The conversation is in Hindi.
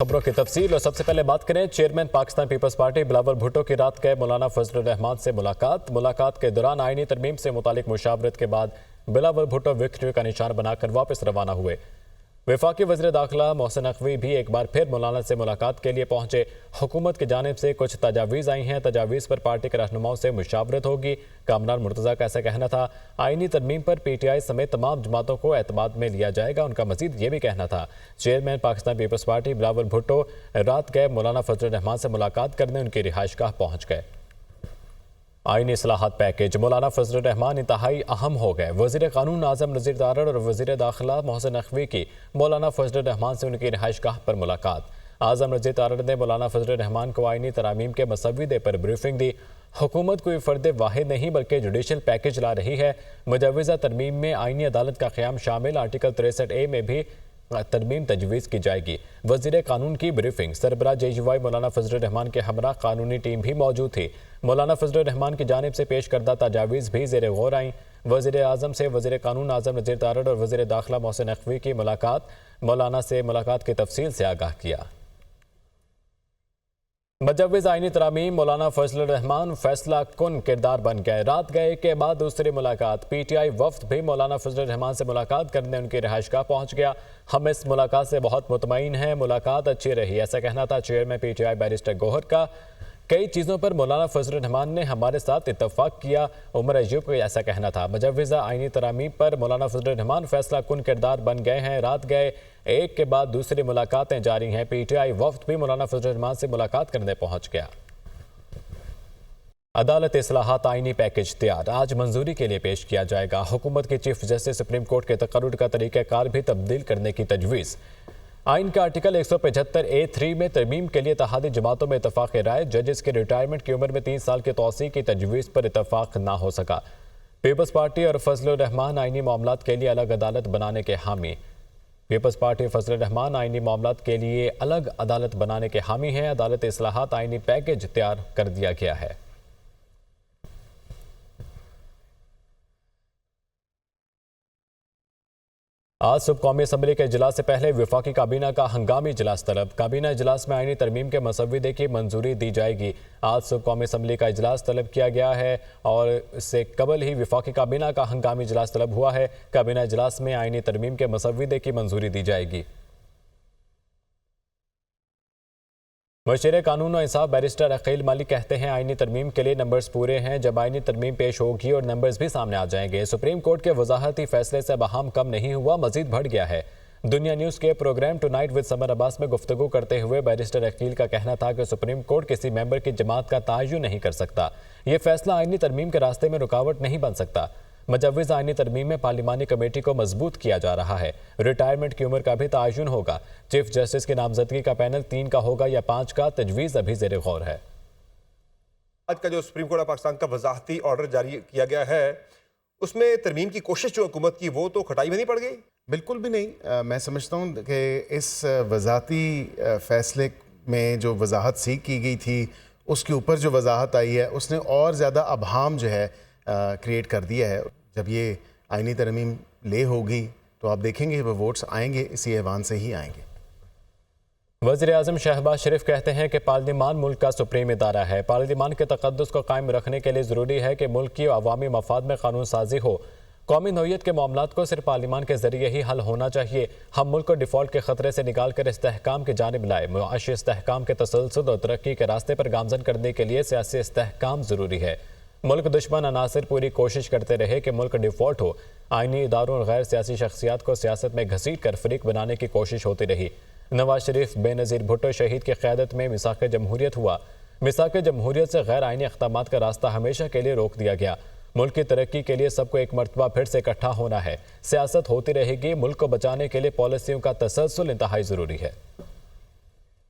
खबरों की तफसील और सबसे पहले बात करें chairman Pakistan Peoples Party Bilawal Bhutto की रात गए मौलाना फजलुर रहमान से मुलाकात के दौरान आईनी तरमीम से मुतालिक मुशावरत के बाद बिलावल भुट्टो विक्ट्री का निशान बनाकर वापस रवाना हुए। वफाकी वज़ीर दाखिला मोहसिन नकवी भी एक बार फिर मौलाना से मुलाकात के लिए पहुंचे। हुकूमत की जानिब से कुछ तजावीज़ आई हैं, तजावीज़ पर पार्टी के रहनुमाओं से मुशावरत होगी। कामरान मुर्तज़ा का ऐसा कहना था। आईनी तरमीम पर PTI समेत तमाम जमातों को एतमाद में लिया जाएगा। उनका मजीद ये भी कहना था। Chairman Pakistan Peoples Party Bilawal Bhutto रात गए मौलाना फजलुर रहमान से मुलाकात करने उनकी रिहाइशगाह पहुँच गए। आईनी इस्लाहात पैकेज मौलाना फजलुर रहमान इंतहाई अहम हो गए। वज़ीर क़ानून आज़म नज़ीर तारड़ और वज़ीर दाखिला मोहसिन नकवी की मौलाना फजलुर रहमान से उनकी रिहाइशगाह पर मुलाकात। आज़म नज़ीर तारड़ ने मौलाना फजलुर रहमान को आईनी तरामीम के मसविदे पर ब्रीफिंग दी। हुकूमत कोई फ़र्द वाहिद नहीं बल्कि जुडिशल पैकेज ला रही है। मुजवज़ा तरमीम में आईनी अदालत का क़याम शामिल। आर्टिकल 63A में भी तरमीम तजवीज़ की जाएगी। वज़ीर कानून की ब्रीफिंग। सरबराह JUI मौलाना फजलुर रहमान के हमरा कानूनी टीम भी मौजूद थी। मौलाना फजलुर रहमान की जानिब से पेश करदा तजावीज़ भी ज़ेर गौर आईं। वज़ीर आज़म से वज़ीर कानून आज़म नज़ीर तारड़ और वज़ीर दाखिला मोहसिन नकवी की मुलाकात। मौलाना से मुलाकात की तफसील से आगाह किया। मुजव्विज़ आईनी तरामीम मौलाना फजलुर रहमान फैसला कुन किरदार बन गए। रात गए के बाद दूसरी मुलाकात। PTI वफ्द भी मौलाना फजलुर रहमान से मुलाकात करने उनकी रिहाइशगाह पहुंच गया। हम इस मुलाकात से बहुत मुतमईन हैं, मुलाकात अच्छी रही, ऐसा कहना था चेयरमैन PTI बैरिस्टर गौहर का। कई चीज़ों पर मौलाना फजलुर रहमान ने हमारे साथ इत्तफाक किया। उमर अयूब का ऐसा कहना था। मुजव्विज़ा आईनी तरामीम पर मौलाना फजलुर रहमान फैसला कुन किरदार बन गए हैं। रात गए एक के बाद दूसरी मुलाकातें जारी हैं। PTI वफ्द भी मौलाना फजलुर रहमान से मुलाकात करने पहुंच गया। अदालत इस्लाहात आईनी पैकेज तैयार, आज मंजूरी के लिए पेश किया जाएगा। हुकूमत के चीफ जस्टिस सुप्रीम कोर्ट के तकर्रुर का तरीक़ाकार भी तब्दील करने की तजवीज़। आइन का आर्टिकल 175A3 में तरमीम के लिए इत्तेहादी जमातों में इतफाक़ राय। जजेस के रिटायरमेंट की उम्र में 3 साल की तौसीक़ की तजवीज़ पर इतफाक़ ना हो सका। पीपल्स पार्टी और फजलुर रहमान आईनी मामलात के लिए अलग अदालत बनाने के हामी। पीपल्स पार्टी फजलुर रहमान आईनी मामलात के लिए अलग अदालत बनाने के हामी हैं। अदालत इस्लाहात आईनी पैकेज तैयार कर दिया गया है। आज सुबह कौमी असम्बली के इजलास से पहले वफाकी काबीना का हंगामी इजलास तलब। काबीना इजलास में आईनी तरमीम के मसविदे की मंजूरी दी जाएगी। आज सुबह कौमी असम्बली का इजलास तलब किया गया है और इससे कबल ही वफाकी काबीना का हंगामी इजलास तलब हुआ है। काबीना इजलास में आईनी तरमीम के मसविदे की मंजूरी दी जाएगी। मशीर कानून और इंसाफ बैरिस्टर अकील मालिक कहते हैं आईनी तरमीम के लिए नंबर्स पूरे हैं। जब आईनी तरमीम पेश होगी और नंबर्स भी सामने आ जाएंगे। सुप्रीम कोर्ट के वजाहती फैसले से बहम कम नहीं हुआ, मजीद बढ़ गया है। दुनिया न्यूज़ के program tonight with Samar Abbas में गुफ्तगू करते हुए बैरिस्टर अकील का कहना था कि सुप्रीम कोर्ट किसी मेंबर की जमात का तयन नहीं कर सकता। ये फैसला आईनी तरमीम के रास्ते में रुकावट नहीं बन सकता। मुजव्विज़ आईनी तरमीम में पार्लिमानी कमेटी को मजबूत किया जा रहा है। रिटायरमेंट की उम्र का भी तयन होगा। चीफ जस्टिस की नामजदगी का पैनल 3 का होगा या 5 का, तजवीज़ अभी ज़ेर गौर है। आज का जो सुप्रीम कोर्ट ऑफ पाकिस्तान का वजाहती ऑर्डर जारी किया गया है, उसमें तरमीम की कोशिश जो हुकूमत की वो तो खटाई में नहीं पड़ गई? बिल्कुल भी नहीं। मैं समझता हूँ कि इस वजाहती फैसले में जो वजाहत सीख की गई थी उसके ऊपर जो वजाहत आई है उसने और ज़्यादा अबहाम जो है क्रिएट कर दिया है। जब ये आईनी तरमीम ले होगी तो आप देखेंगे वो वोट्स आएंगे इसी ऐवान से ही आएंगे। वज़ीर आज़म शहबाज शरीफ कहते हैं कि पार्लिमान मुल्क का सुप्रीम इदारा है। पार्लिमान के तक़द्दुस को कायम रखने के लिए ज़रूरी है कि मुल्क की अवामी मफाद में कानून साजी हो। कौमी नौइयत के मामलात को सिर्फ पार्लिमान के ज़रिए ही हल होना चाहिए। हम मुल्क को डिफ़ॉल्ट के ख़तरे से निकाल कर इस्तेहकाम की जानिब लाए। मुआशी इस्तेहकाम के तसलसल और तरक्की के रास्ते पर गामज़न करने के लिए सियासी इस्तेहकाम ज़रूरी है। मुल्क दुश्मन अनासर पूरी कोशिश करते रहे कि मुल्क डिफ़ॉल्ट हो। आईनी इदारों और गैर सियासी शख्सियात को सियासत में घसीट कर फरीक बनाने की कोशिश होती रही। नवाज शरीफ बेनज़ीर भुट्टो शहीद की क़यादत में मिसाक़ जमहूरियत हुआ। मिसाक़ जमहूरियत से गैर आईनी इक़दामात का रास्ता हमेशा के लिए रोक दिया गया। मुल्क की तरक्की के लिए सबको एक मरतबा फिर से इकट्ठा होना है। सियासत होती रहेगी। मुल्क को बचाने के लिए पॉलिसियों का तसलसल इंतहाई ज़रूरी है।